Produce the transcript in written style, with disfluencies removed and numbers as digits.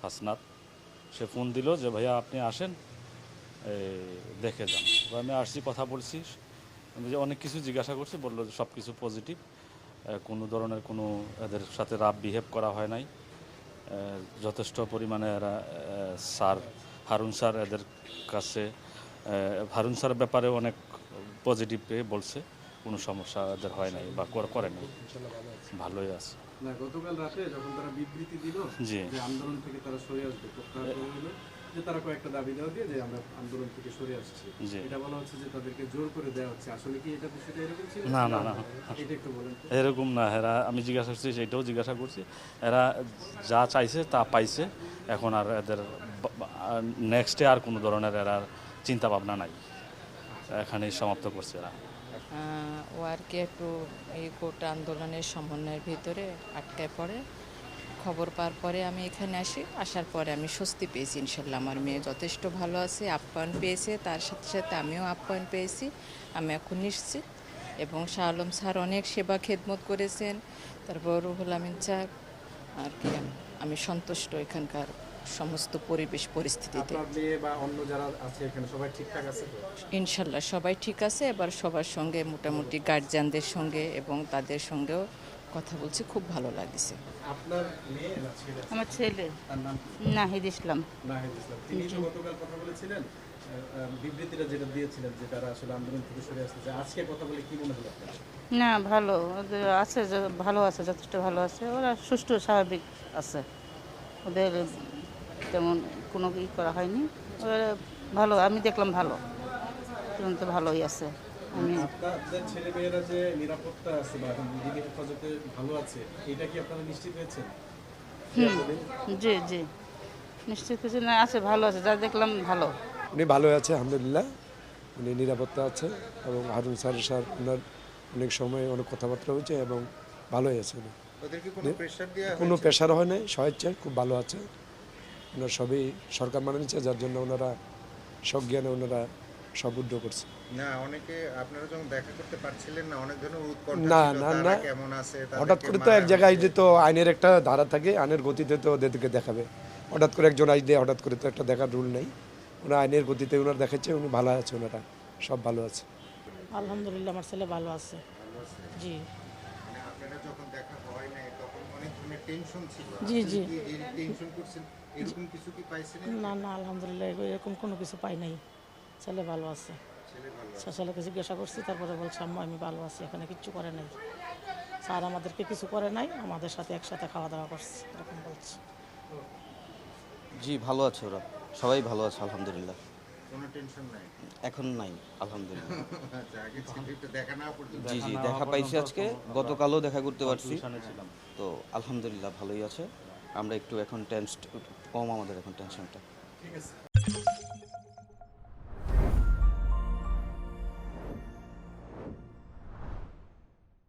হাসনাত, সে phone দিল যে ভাইয়া আপনি আসেন, দেখে যান। তো আমি আসছি, কথা বলছি, আমি যে অনেক কিছু জিজ্ঞাসা করছি, বললো যে সব কিছু পজিটিভ, কোনো ধরনের কোনো এদের সাথে রাফ বিহেভ করা হয় নাই। যথেষ্ট পরিমাণে এরা স্যার হারুন স্যার এদের কাছে হারুন স্যারের ব্যাপারে অনেক পজিটিভ পেয়ে বলছে, কোনো সমস্যা এদের হয় নাই বা করে নাই, ভালোই আছে। না, গতকাল রাতে যখন তারা বিবৃতি দিল জি যে আন্দোলন থেকে তারা সরে আসবে, প্রত্যাহার করে নিল, যে তারা কয়েকটা দাবি দেওয়া দিয়ে যে আমরা আন্দোলন থেকে সরে আসছি, জি, এটা বলা হচ্ছে যে তাদেরকে জোর করে দেওয়া হচ্ছে। আসলে কি এটা বিষয়টা এরকম ছিল? না না না, এটা একটু বলেন তো। এরকম না। এরা, আমি জিজ্ঞাসা করছি, সেটাও জিজ্ঞাসা করছি, এরা যা চাইছে তা পাইছে। এখন আর এদের নেক্সটে আর কোনো ধরনের এরা চিন্তা ভাবনা নাই, এখানেই সমাপ্ত করছে এরা। ও আর কি একটু এই গোটা আন্দোলনের সমন্বয়ের ভিতরে আটকায় পড়ে। খবর পাওয়ার পরে আমি এখানে আসি, আসার পরে আমি স্বস্তি পেয়েছি। ইনশাল্লাহ আমার মেয়ে যথেষ্ট ভালো আছে, আপ্যায়ন পেয়েছে, তার সাথে সাথে আমিও আপ্যায়ন পেয়েছি। আমি এখন নিশ্চিত। এবং শাহ আলম স্যার অনেক সেবা খেদমত করেছেন, তারপর রুহুল আমিন স্যার, আর কি আমি সন্তুষ্ট এখানকার সমস্ত পরিবেশ পরিস্থিতিতে। আপনার মেয়ে বা অন্য যারা আছে এখানে সবাই ঠিকঠাক আছে তো? ইনশাল্লাহ সবাই ঠিক আছে। এবার সবার সঙ্গে মোটামুটি গার্জিয়ানদের সঙ্গে এবং তাদের সঙ্গেও কথা বলছি, খুব ভালো লাগছে। আপনার মেয়ে না ছেলে? আমার ছেলে তার নাম কি? নাহিদ ইসলাম। নাহিদ ইসলাম। তিনি তো গতকাল কথা বলেছিলেন, বিবৃতিটা যেটা দিয়েছিলেন যে তারা আসলে আন্দোলন থেকে সরে আসতেছে, আজকে কথা বলে কি মনে হলো আপনার? না, ভালো ওদের আছে, ভালো আছে, যথেষ্ট ভালো আছে। ওরা সুষ্ঠু স্বাভাবিক আছে, ওদের তেমন কোনো ই করা হয়নি। ওরা ভালো, আমি দেখলাম ভালো, তুরন্ত ভালোই আছে। আমি আপনাদের ছেলে মেয়েরা যে নিরাপত্তা আছে বা দিনী হেফাজতে ভালো আছে, এটা কি আপনারা নিশ্চিত হয়েছেন? জি জি নিশ্চিত কিছু না, আছে, ভালো আছে, যা দেখলাম ভালো। উনি ভালো আছে আলহামদুলিল্লাহ, উনি নিরাপত্তা আছে এবং হারুন স্যারের সাথে ওনার অনেক সময় অনেক কথাবার্তা হয়েছে এবং ভালোই আছে উনি। ওদেরকে কোনো প্রেশার দেওয়া কোনো প্রেশার হয় নাই, স্বেচ্ছায় খুব ভালো আছে। ওনার সবই সরকার মানে নিচ্ছে, যার জন্য ওনারা সজ্ঞানে ওনারা সব উদ্যোগ করছে। না, অনেকে আপনারা যখন দেখা করতে পারছিলেন না, অনেক ধরনের উৎকণ্ঠা না ছিল, না তারা না, কেমন আছে, হঠাৎ করে তো এক জায়গায় যে তো আইনের একটা ধারা থাকে, আইনের গতিতে তো ওদেরকে দেখাবে। হঠাৎ করে একজন আইন দিয়ে হঠাৎ করে তো একটা দেখার রুল নেই। ওরা আইনের গতিতে ওনারা দেখাচ্ছে, উনি ভালো আছে, ওনারা সব ভালো আছে। আলহামদুলিল্লাহ আমার ছেলে ভালো আছে। জি মানে আপনারা যখন দেখা হয় না তখন অনেক ধরনের টেনশন ছিল, জি জি টেনশন করছেন, এরকম কিছু কি পাইছিলেন? না না, আলহামদুলিল্লাহ এরকম কোনো কিছু পাই নাই। ছেলে ভালো আছে। ছেলে ভালো আছে। ছেলেকে জিজ্ঞাসা করছি, তারপরে বলছে আম্মা আমি ভালো আছি, এখানে কিচ্ছু করে নাই, স্যার আমাদেরকে কিছু করে নাই, আমাদের সাথে একসাথে খাওয়া দাওয়া করছে, এরকম বলছে। জি ভালো আছে, ওরা সবাই ভালো আছে আলহামদুলিল্লাহ। কোনো টেনশন নাই? এখন নাই আলহামদুলিল্লাহ। আচ্ছা, আগে ছেলেটা দেখা না পর্যন্ত। জি জি দেখা পাইছি আজকে, গতকালও দেখা করতে পারছি, টিউশনে ছিলাম। তো আলহামদুলিল্লাহ ভালোই আছে। আমরা একটু এখন কম, আমাদের এখন টেনশনটা। ঠিক আছে।